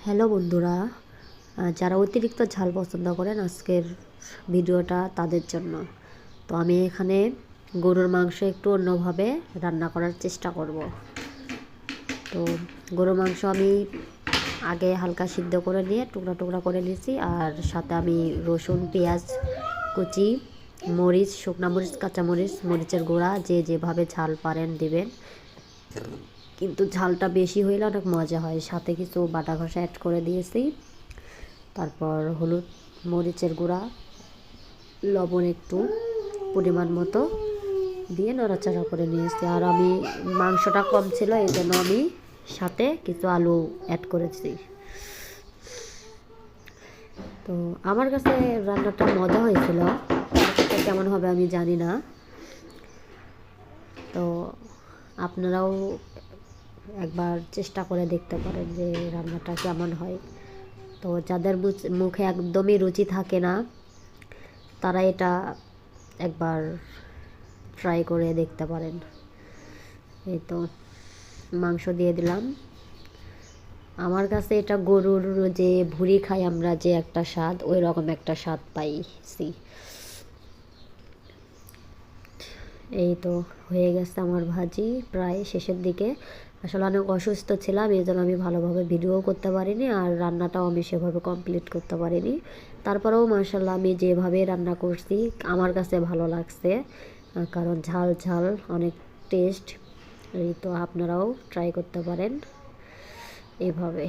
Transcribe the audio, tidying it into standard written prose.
Hello বন্ধুরা, যারা অতিরিক্ত ঝাল পছন্দ করেন আজকের ভিডিওটা তাদের জন্য। তো আমি এখানে গরুর মাংস একটু অন্যভাবে রান্না করার চেষ্টা করব। তো গরুর মাংস আমি আগে হালকা সিদ্ধ করে নিয়ে টুকরা টুকরা করে নিয়েছি, আর সাথে আমি রসুন, পেঁয়াজ কুচি, মরিচ, শুকনা মরিচ, কাঁচামরিচ, মরিচের গুঁড়া যে যেভাবে ঝাল পারেন দিবেন, কিন্তু ঝালটা বেশি হইলে অনেক মজা হয়। সাথে কিছু বাটা ঘষা অ্যাড করে দিয়েছি, তারপর হলুদ, মরিচের গুঁড়া, লবণ একটু পরিমাণ মতো দিয়ে নাড়াচাড়া করে নিয়েছি। আর আমি মাংসটা কম ছিল, এই জন্য আমি সাথে কিছু আলু অ্যাড করেছি। তো আমার কাছে রান্নাটা মজা হয়েছিল, কেমন হবে আমি জানি না। তো আপনারাও একবার চেষ্টা করে দেখতে পারেন যে রান্নাটা কেমন হয়। তো যাদের মুখে একদমই রুচি থাকে না তারা এটা একবার ট্রাই করে দেখতে পারেন। এই তো মাংস দিয়ে দিলাম। আমার কাছে এটা গরুর যে ভুঁড়ি খাই আমরা, যে একটা স্বাদ, ওই রকম একটা স্বাদ পাইছি। এই তো হয়ে গেছে আমার ভাজি, প্রায় শেষের দিকে। আসলে অনেক অসুস্থ ছিলাম, এই জন্য আমি ভালোভাবে ভিডিও করতে পারিনি, আর রান্নাটাও আমি সেভাবে কমপ্লিট করতে পারিনি। তারপরেও মাশাআল্লাহ আমি যেভাবে রান্না করছি আমার কাছে ভালো লাগছে, কারণ ঝাল ঝাল অনেক টেস্ট। এই তো আপনারাও ট্রাই করতে পারেন এভাবে।